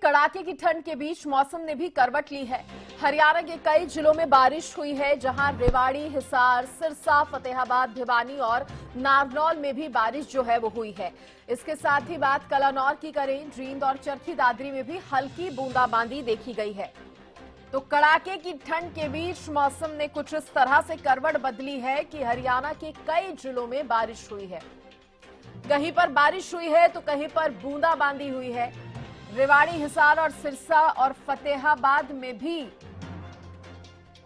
कड़ाके की ठंड के बीच मौसम ने भी करवट ली है। हरियाणा के कई जिलों में बारिश हुई है, जहां रेवाड़ी, हिसार, सिरसा, फतेहाबाद, भिवानी और नारनौल में भी बारिश जो है वो हुई है। इसके साथ ही बात कलानौर की करें, जींद और चरखी दादरी में भी हल्की बूंदाबांदी देखी गई है। तो कड़ाके की ठंड के बीच मौसम ने कुछ इस तरह से करवट बदली है कि हरियाणा के कई जिलों में बारिश हुई है। कहीं पर बारिश हुई है तो कहीं पर बूंदाबांदी हुई है। रेवाड़ी, हिसार और सिरसा और फतेहाबाद में भी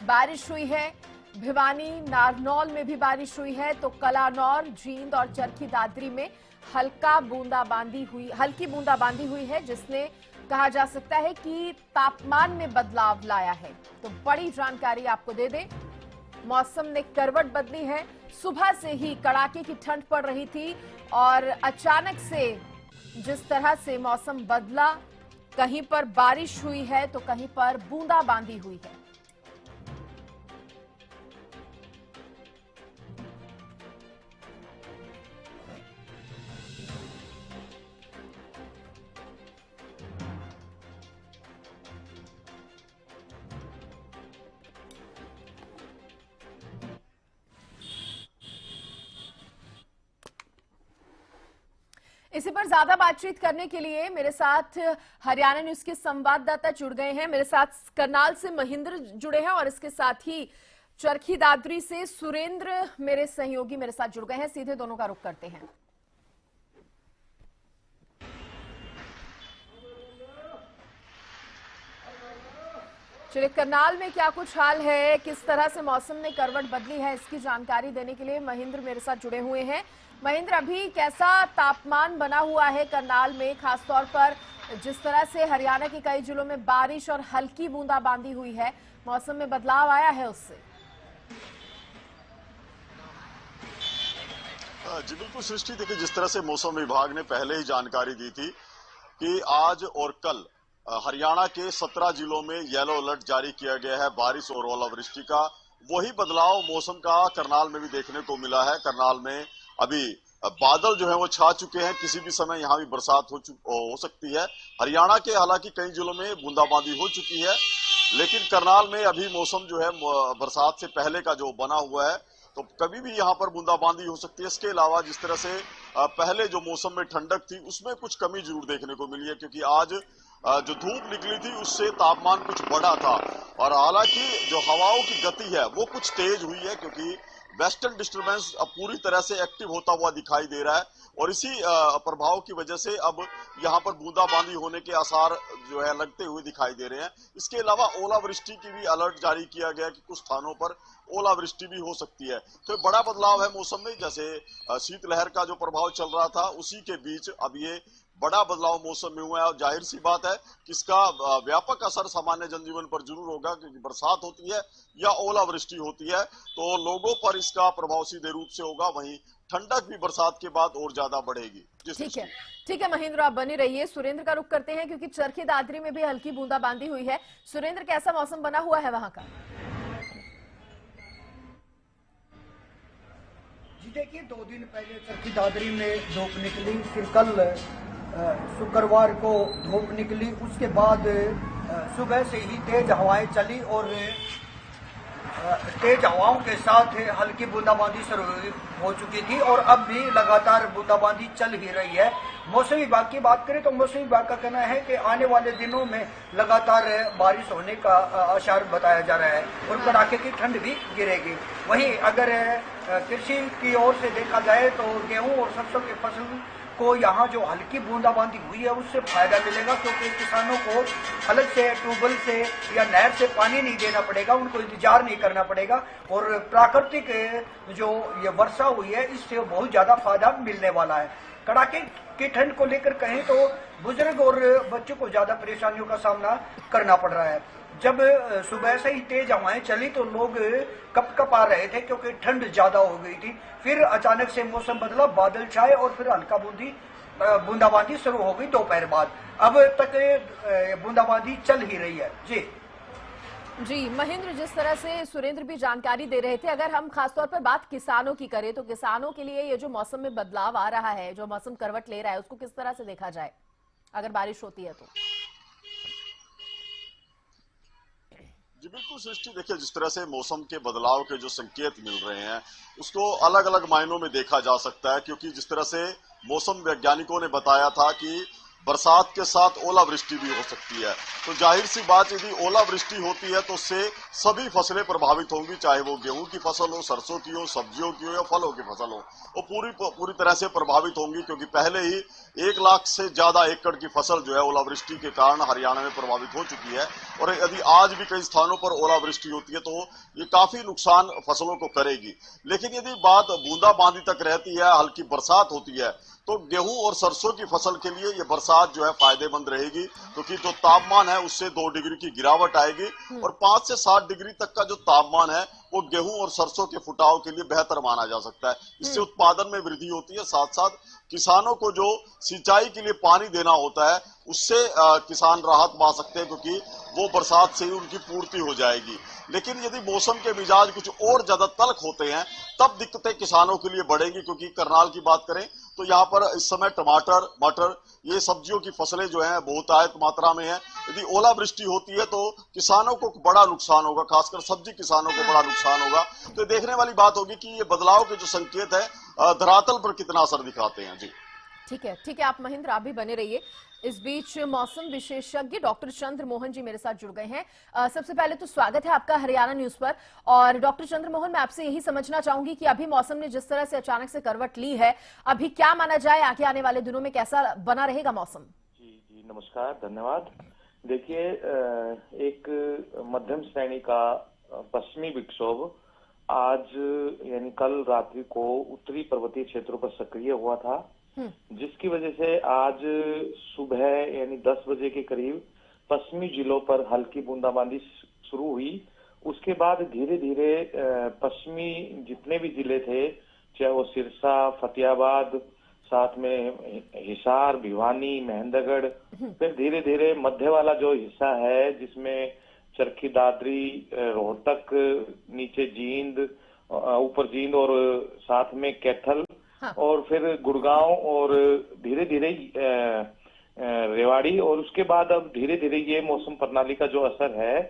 बारिश हुई है। भिवानी, नारनौल में भी बारिश हुई है। तो कलानौर, जींद और चरखी दादरी में हल्की बूंदाबांदी हुई है, जिसने कहा जा सकता है कि तापमान में बदलाव लाया है। तो बड़ी जानकारी आपको दे दें, मौसम ने करवट बदली है। सुबह से ही कड़ाके की ठंड पड़ रही थी और अचानक से जिस तरह से मौसम बदला, कहीं पर बारिश हुई है तो कहीं पर बूंदाबांदी हुई है। इसी पर ज्यादा बातचीत करने के लिए मेरे साथ हरियाणा न्यूज के संवाददाता जुड़ गए हैं। मेरे साथ करनाल से महेंद्र जुड़े हैं और इसके साथ ही चरखी दादरी से सुरेंद्र मेरे सहयोगी मेरे साथ जुड़ गए हैं। सीधे दोनों का रुख करते हैं। चलिए, करनाल में क्या कुछ हाल है, किस तरह से मौसम ने करवट बदली है, इसकी जानकारी देने के लिए महेंद्र मेरे साथ जुड़े हुए हैं। महेंद्र, अभी कैसा तापमान बना हुआ है करनाल में, खासतौर पर जिस तरह से हरियाणा के कई जिलों में बारिश और हल्की बूंदाबांदी हुई है, मौसम में बदलाव आया है उससे? जी बिल्कुल सृष्टि, देखिए जिस तरह से मौसम विभाग ने पहले ही जानकारी दी थी कि आज और कल हरियाणा के 17 जिलों में येलो अलर्ट जारी किया गया है बारिश और ओलावृष्टि का। वही बदलाव मौसम का करनाल में भी देखने को मिला है। करनाल में अभी बादल जो है वो छा चुके हैं, किसी भी समय यहाँ भी बरसात हो सकती है। हरियाणा के हालांकि कई जिलों में बूंदाबांदी हो चुकी है, लेकिन करनाल में अभी मौसम जो है बरसात से पहले का जो बना हुआ है, तो कभी भी यहाँ पर बूंदाबांदी हो सकती है। इसके अलावा जिस तरह से पहले जो मौसम में ठंडक थी उसमें कुछ कमी जरूर देखने को मिली है, क्योंकि आज जो धूप निकली थी उससे तापमान कुछ बढ़ा था। और हालांकि जो हवाओं की गति है वो कुछ तेज हुई है, क्योंकि वेस्टर्न डिस्टर्बेंस अब पूरी तरह से एक्टिव होता हुआ दिखाई दे रहा है और इसी प्रभाव की वजह से अब यहाँ पर बूंदाबांदी होने के आसार जो है लगते हुए दिखाई दे रहे हैं। इसके अलावा ओलावृष्टि की भी अलर्ट जारी किया गया कि कुछ स्थानों पर ओलावृष्टि भी हो सकती है। तो बड़ा बदलाव है मौसम में, जैसे शीतलहर का जो प्रभाव चल रहा था उसी के बीच अब ये बड़ा बदलाव मौसम में हुआ है। और जाहिर सी बात है कि इसका व्यापक असर सामान्य जनजीवन पर जरूर होगा, क्योंकि बरसात होती है या ओलावृष्टि होती है तो लोगों पर इसका प्रभाव सीधे रूप से होगा। वहीं ठंडक भी बरसात के बाद और ज्यादा बढ़ेगी। ठीक है महेंद्र, आप बने रहिए। सुरेंद्र का रुख करते हैं, क्योंकि चरखी दादरी में भी हल्की बूंदाबांदी हुई है। सुरेंद्र, कैसा मौसम बना हुआ है वहां का? जी देखिए, 2 दिन पहले चरखी दादरी में धूप निकली, फिर कल शुक्रवार को धूप निकली, उसके बाद सुबह से ही तेज हवाएं चली और तेज हवाओं के साथ हल्की बूंदाबांदी शुरू हो चुकी थी और अब भी लगातार बूंदाबांदी चल ही रही है। मौसम विभाग की बात करें तो मौसम विभाग का कहना है कि आने वाले दिनों में लगातार बारिश होने का आसार बताया जा रहा है और कड़ाके की ठंड भी गिरेगी। वहीं अगर कृषि की ओर से देखा जाए तो गेहूं और सरसों की फसल को यहाँ जो हल्की बूंदाबांदी हुई है उससे फायदा मिलेगा, क्योंकि किसानों को अलग से ट्यूबवेल से या नहर से पानी नहीं देना पड़ेगा, उनको इंतजार नहीं करना पड़ेगा और प्राकृतिक जो ये वर्षा हुई है इससे बहुत ज्यादा फायदा मिलने वाला है। कड़ाके की ठंड को लेकर कहें तो बुजुर्ग और बच्चों को ज्यादा परेशानियों का सामना करना पड़ रहा है। जब सुबह से ही तेज हवाएं चली तो लोग कपकपा रहे थे, क्योंकि ठंड ज्यादा हो गई थी। फिर अचानक से मौसम बदला, बादल छाए और फिर हल्का बूंदाबांदी शुरू हो गई दोपहर बाद। अब तक बूंदाबांदी चल ही रही है। जी महेंद्र, जिस तरह से सुरेंद्र भी जानकारी दे रहे थे, अगर हम खासतौर पर बात किसानों की करें तो किसानों के लिए ये जो मौसम में बदलाव आ रहा है, जो मौसम करवट ले रहा है, उसको किस तरह से देखा जाए अगर बारिश होती है तो? बिल्कुल सृष्टि, देखिए जिस तरह से मौसम के बदलाव के जो संकेत मिल रहे हैं उसको अलग अलग मायनों में देखा जा सकता है, क्योंकि जिस तरह से मौसम वैज्ञानिकों ने बताया था कि बरसात के साथ ओलावृष्टि भी हो सकती है, तो जाहिर सी बात यदि ओलावृष्टि होती है तो उससे सभी फसलें प्रभावित होंगी, चाहे वो गेहूं की फसल हो, सरसों की हो, सब्जियों की हो या फलों की फसल हो, वो पूरी तरह से प्रभावित होंगी, क्योंकि पहले ही 1 लाख से ज्यादा एकड़ की फसल जो है ओलावृष्टि के कारण हरियाणा में प्रभावित हो चुकी है। और यदि आज भी कई स्थानों पर ओलावृष्टि होती है तो ये काफी नुकसान फसलों को करेगी। लेकिन यदि बात बूंदाबांदी तक रहती है, हल्की बरसात होती है, तो गेहूं और सरसों की फसल के लिए ये बरसात जो है फायदेमंद रहेगी, क्योंकि जो तापमान है उससे 2 डिग्री की गिरावट आएगी और 5 से 7 डिग्री तक का जो तापमान है वो गेहूं और सरसों के फुटाव के लिए बेहतर माना जा सकता है। इससे उत्पादन में वृद्धि होती है, साथ साथ किसानों को जो सिंचाई के लिए पानी देना होता है उससे किसान राहत पा सकते हैं, क्योंकि वो बरसात से ही उनकी पूर्ति हो जाएगी। लेकिन यदि मौसम के मिजाज कुछ और ज्यादा तल्ख होते हैं तब दिक्कतें किसानों के लिए बढ़ेंगी, क्योंकि करनाल की बात करें तो यहाँ पर इस समय टमाटर, मटर, ये सब्जियों की फसलें जो हैं बहुतायत मात्रा में है। यदि ओलावृष्टि होती है तो किसानों को बड़ा नुकसान होगा, खासकर सब्जी किसानों को बड़ा नुकसान होगा। तो देखने वाली बात होगी कि ये बदलाव के जो संकेत है धरातल पर कितना असर दिखाते हैं। जी ठीक है आप महेंद्र, आप भी बने रहिए। इस बीच मौसम विशेषज्ञ डॉक्टर चंद्र मोहन जी मेरे साथ जुड़ गए हैं। सबसे पहले तो स्वागत है आपका हरियाणा न्यूज पर। और डॉक्टर चंद्र मोहन, मैं आपसे यही समझना चाहूंगी कि अभी मौसम ने जिस तरह से अचानक से करवट ली है, अभी क्या माना जाए आगे आने वाले दिनों में कैसा बना रहेगा मौसम? जी नमस्कार, धन्यवाद। देखिए, एक मध्यम श्रेणी का पश्चिमी विक्षोभ आज यानी कल रात्रि को उत्तरी पर्वतीय क्षेत्रों पर सक्रिय हुआ था, जिसकी वजह से आज सुबह यानी 10 बजे के करीब पश्चिमी जिलों पर हल्की बूंदाबांदी शुरू हुई। उसके बाद धीरे धीरे पश्चिमी जितने भी जिले थे, चाहे वो सिरसा, फतेहाबाद, साथ में हिसार, भिवानी, महेंद्रगढ़, फिर धीरे धीरे मध्य वाला जो हिस्सा है जिसमें चरखी दादरी, रोहतक, नीचे जींद, ऊपर जींद और साथ में कैथल, हाँ। और फिर गुड़गांव और धीरे धीरे रेवाड़ी, और उसके बाद अब धीरे धीरे ये मौसम प्रणाली का जो असर है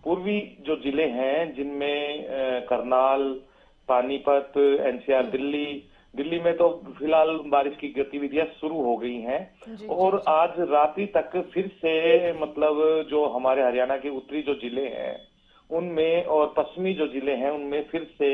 पूर्वी जो जिले हैं जिनमें करनाल, पानीपत, एनसीआर, दिल्ली में तो फिलहाल बारिश की गतिविधियां शुरू हो गई हैं। और आज रात्रि तक फिर से मतलब जो हमारे हरियाणा के उत्तरी जो जिले हैं उनमें और पश्चिमी जो जिले हैं उनमें फिर से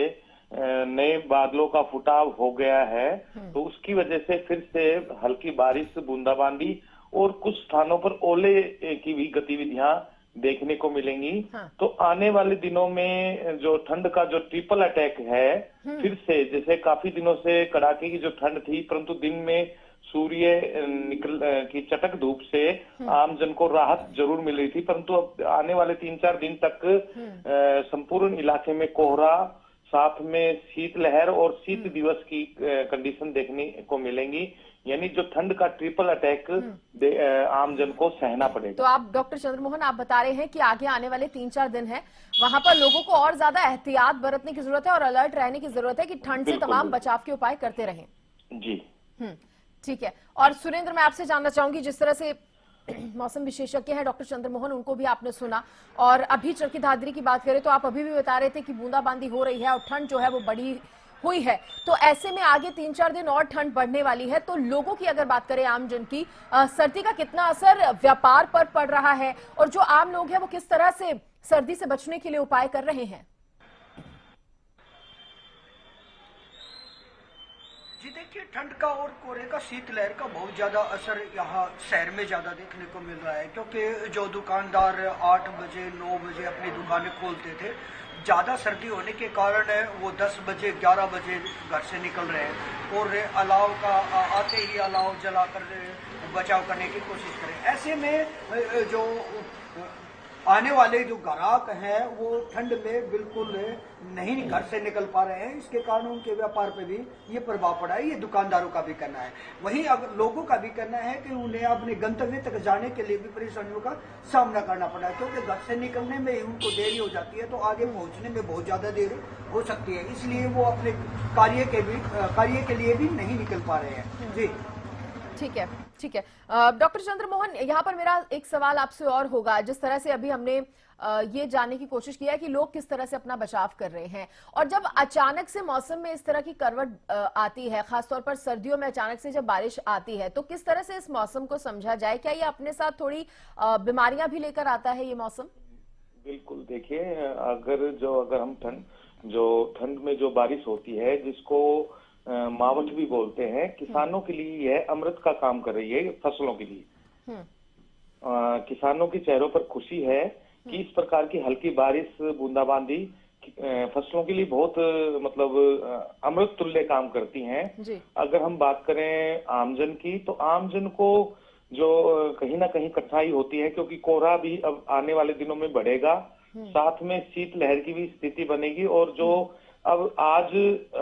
नए बादलों का फुटाव हो गया है। तो उसकी वजह से फिर से हल्की बारिश, बूंदाबांदी और कुछ स्थानों पर ओले की भी गतिविधियां देखने को मिलेंगी। हाँ। तो आने वाले दिनों में जो ठंड का जो ट्रिपल अटैक है, फिर से जैसे काफी दिनों से कड़ाके की जो ठंड थी, परंतु दिन में सूर्य की चटक धूप से आम जन को राहत जरूर मिल रही थी, परंतु अब आने वाले 3-4 दिन तक संपूर्ण इलाके में कोहरा, साथ में शीतलहर और शीत दिवस की कंडीशन देखने को मिलेंगी। यानी जो ठंड का ट्रिपल अटैक आम जन को सहना पड़ेगा। तो आप डॉक्टर चंद्रमोहन, आप बता रहे हैं कि आगे आने वाले 3-4 दिन हैं, वहां पर लोगों को और ज्यादा एहतियात बरतने की जरूरत है और अलर्ट रहने की जरूरत है कि ठंड से तमाम बचाव के उपाय करते रहें। जी ठीक है। और सुरेंद्र, मैं आपसे जानना चाहूंगी, जिस तरह से मौसम विशेषज्ञ हैं डॉक्टर चंद्र मोहन, उनको भी आपने सुना, और अभी चरखी दादरी की बात करें तो आप अभी भी बता रहे थे कि बूंदाबांदी हो रही है और ठंड जो है वो बड़ी हुई है। तो ऐसे में आगे 3-4 दिन और ठंड बढ़ने वाली है, तो लोगों की अगर बात करें आम जन की, सर्दी का कितना असर व्यापार पर पड़ रहा है और जो आम लोग हैं वो किस तरह से सर्दी से बचने के लिए उपाय कर रहे हैं? जी देखिए, ठंड का और कोहरे का, शीतलहर का बहुत ज्यादा असर यहाँ शहर में ज्यादा देखने को मिल रहा है, क्योंकि जो दुकानदार 8 बजे 9 बजे अपनी दुकानें खोलते थे, ज्यादा सर्दी होने के कारण वो 10 बजे 11 बजे घर से निकल रहे हैं और अलाव का आते ही अलाव जलाकर बचाव करने की कोशिश करें। ऐसे में जो आने वाले जो ग्राहक हैं वो ठंड में बिल्कुल नहीं घर से निकल पा रहे हैं, इसके कारण उनके व्यापार पे भी ये प्रभाव पड़ा है। ये दुकानदारों का भी कहना है। वहीं अब लोगों का भी कहना है कि उन्हें अपने गंतव्य तक जाने के लिए भी परेशानियों का सामना करना पड़ा है, क्योंकि घर से निकलने में उनको देरी हो जाती है तो आगे पहुंचने में बहुत ज्यादा देर हो सकती है, इसलिए वो अपने कार्य के लिए भी नहीं निकल पा रहे हैं। जी ठीक है। ठीक है। डॉक्टर चंद्रमोहन, यहाँ पर मेरा एक सवाल आपसे और होगा। जिस तरह से अभी हमने ये जानने की कोशिश किया है कि लोग किस तरह से अपना बचाव कर रहे हैं, और जब अचानक से मौसम में इस तरह की करवट आती है, खासतौर पर सर्दियों में अचानक से जब बारिश आती है, तो किस तरह से इस मौसम को समझा जाए? क्या ये अपने साथ थोड़ी बीमारियां भी लेकर आता है ये मौसम? बिल्कुल, देखिए, अगर हम ठंड में जो बारिश होती है, जिसको मावठ भी बोलते हैं, किसानों के लिए यह अमृत का काम कर रही है फसलों के लिए। किसानों के चेहरों पर खुशी है कि इस प्रकार की हल्की बारिश, बूंदाबांदी फसलों के लिए बहुत अमृत तुल्य काम करती हैं। अगर हम बात करें आमजन की, तो आमजन को जो कहीं ना कहीं कठिनाई होती है, क्योंकि कोहरा भी अब आने वाले दिनों में बढ़ेगा, साथ में शीतलहर की भी स्थिति बनेगी। और जो अब आज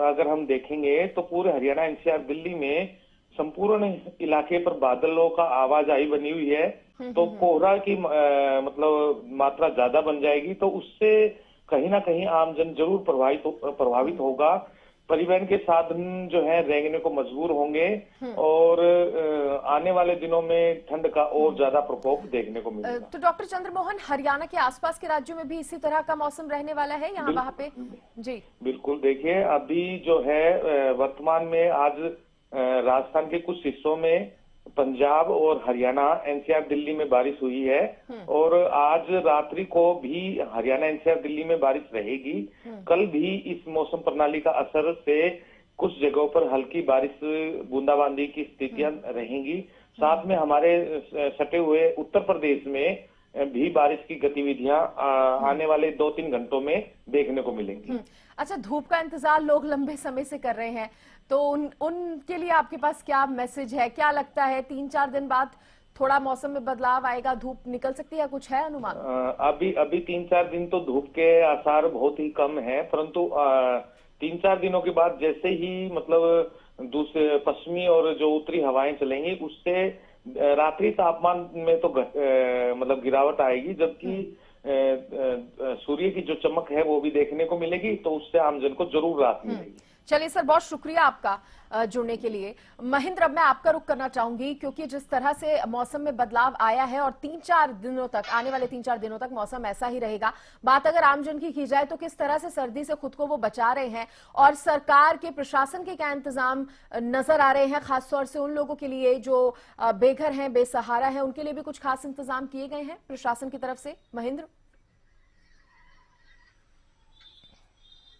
अगर हम देखेंगे तो पूरे हरियाणा, एनसीआर, दिल्ली में संपूर्ण इलाके पर बादलों का आवाजाही बनी हुई है, तो कोहरा की मात्रा ज्यादा बन जाएगी, तो उससे कहीं ना कहीं आमजन जरूर प्रभावित होगा। परिवहन के साधन जो है रेंगने को मजबूर होंगे, और आने वाले दिनों में ठंड का और ज्यादा प्रकोप देखने को मिलेगा। तो डॉक्टर चंद्रमोहन, हरियाणा के आसपास के राज्यों में भी इसी तरह का मौसम रहने वाला है यहाँ वहाँ पे? जी बिल्कुल, देखिए, अभी जो है वर्तमान में आज राजस्थान के कुछ हिस्सों में, पंजाब और हरियाणा, एनसीआर, दिल्ली में बारिश हुई है, और आज रात्रि को भी हरियाणा, एनसीआर, दिल्ली में बारिश रहेगी। कल भी इस मौसम प्रणाली का असर से कुछ जगहों पर हल्की बारिश, बूंदाबांदी की स्थितियां रहेंगी। साथ में हमारे सटे हुए उत्तर प्रदेश में भी बारिश की गतिविधियां आने वाले 2-3 घंटों में देखने को मिलेंगी। अच्छा, धूप का इंतजार लोग लंबे समय से कर रहे हैं, तो उनके लिए आपके पास क्या मैसेज है? क्या लगता है 3-4 दिन बाद थोड़ा मौसम में बदलाव आएगा, धूप निकल सकती है? कुछ है अनुमान? अभी 3-4 दिन तो धूप के आसार बहुत ही कम है, परंतु 3-4 दिनों के बाद जैसे ही दूसरे पश्चिमी और जो उत्तरी हवाएं चलेंगी, उससे रात्रि तापमान में तो गिरावट आएगी, जबकि सूर्य की जो चमक है वो भी देखने को मिलेगी, तो उससे आमजन को जरूर राहत मिलेगी। चलिए सर, बहुत शुक्रिया आपका जुड़ने के लिए। महेंद्र, अब मैं आपका रुख करना चाहूंगी, क्योंकि जिस तरह से मौसम में बदलाव आया है और 3-4 दिनों तक, आने वाले 3-4 दिनों तक मौसम ऐसा ही रहेगा। बात अगर आमजन की जाए तो किस तरह से सर्दी से खुद को वो बचा रहे हैं, और सरकार के, प्रशासन के क्या इंतजाम नजर आ रहे हैं, खासतौर से उन लोगों के लिए जो बेघर हैं, बेसहारा हैं, उनके लिए भी कुछ खास इंतजाम किए गए हैं प्रशासन की तरफ से? महेंद्र।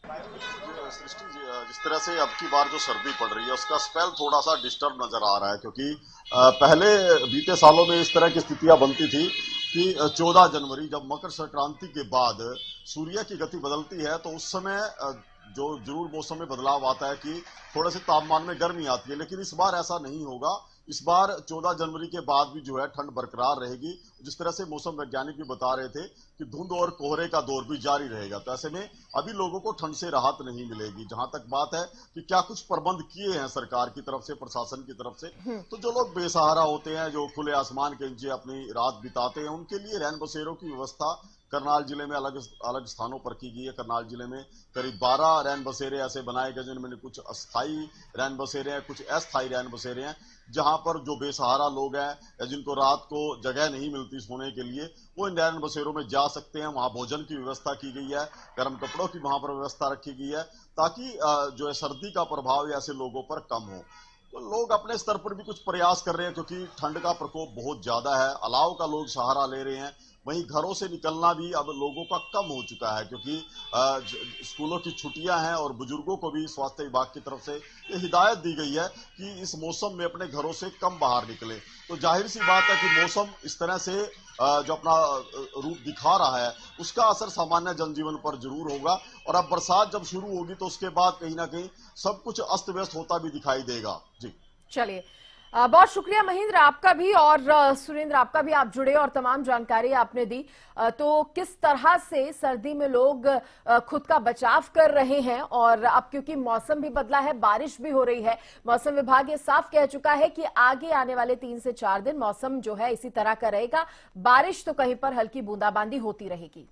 सृष्टि, जिस तरह से अब की बार जो सर्दी पड़ रही है, उसका स्पेल थोड़ा सा डिस्टर्ब नजर आ रहा है, क्योंकि पहले बीते सालों में इस तरह की स्थितियां बनती थी कि 14 जनवरी जब मकर संक्रांति के बाद सूर्य की गति बदलती है, तो उस समय जो जरूर मौसम में बदलाव आता है कि थोड़े से तापमान में गर्मी आती है, लेकिन इस बार ऐसा नहीं होगा। इस बार 14 जनवरी के बाद भी जो है ठंड बरकरार रहेगी। जिस तरह से मौसम वैज्ञानिक भी बता रहे थे कि धुंध और कोहरे का दौर भी जारी रहेगा, तो ऐसे में अभी लोगों को ठंड से राहत नहीं मिलेगी। जहां तक बात है कि क्या कुछ प्रबंध किए हैं सरकार की तरफ से, प्रशासन की तरफ से, तो जो लोग बेसहारा होते हैं, जो खुले आसमान के नीचे अपनी रात बिताते हैं, उनके लिए रैन बसेरों की व्यवस्था करनाल जिले में अलग अलग स्थानों पर की गई है। करनाल जिले में करीब 12 रैन बसेरे ऐसे बनाए गए, जिनमें कुछ अस्थायी रैन बसेरे हैं, कुछ अस्थायी रैन बसेरे हैं, जहां पर जो बेसहारा लोग हैं या जिनको रात को जगह नहीं मिलती सोने के लिए, वो इन रैन बसेरों में जा सकते हैं। वहां भोजन की व्यवस्था की गई है, गर्म कपड़ों की वहां पर व्यवस्था रखी गई है, ताकि जो है सर्दी का प्रभाव ऐसे लोगों पर कम हो। तो लोग अपने स्तर पर भी कुछ प्रयास कर रहे हैं, क्योंकि ठंड का प्रकोप बहुत ज्यादा है। अलाव का लोग सहारा ले रहे हैं। वहीं घरों से निकलना भी अब लोगों का कम हो चुका है, क्योंकि स्कूलों की छुट्टियां हैं, और बुजुर्गों को भी स्वास्थ्य विभाग की तरफ से ये हिदायत दी गई है कि इस मौसम में अपने घरों से कम बाहर निकलें। तो जाहिर सी बात है कि मौसम इस तरह से जो अपना रूप दिखा रहा है, उसका असर सामान्य जनजीवन पर जरूर होगा। और अब बरसात जब शुरू होगी तो उसके बाद कहीं ना कहीं सब कुछ अस्त व्यस्त होता भी दिखाई देगा। जी चलिए, बहुत शुक्रिया महेंद्र आपका भी, और सुरेंद्र आपका भी, आप जुड़े और तमाम जानकारी आपने दी। तो किस तरह से सर्दी में लोग खुद का बचाव कर रहे हैं, और अब क्योंकि मौसम भी बदला है, बारिश भी हो रही है, मौसम विभाग ये साफ कह चुका है कि आगे आने वाले 3 से 4 दिन मौसम जो है इसी तरह का रहेगा। बारिश तो कहीं पर हल्की बूंदाबांदी होती रहेगी।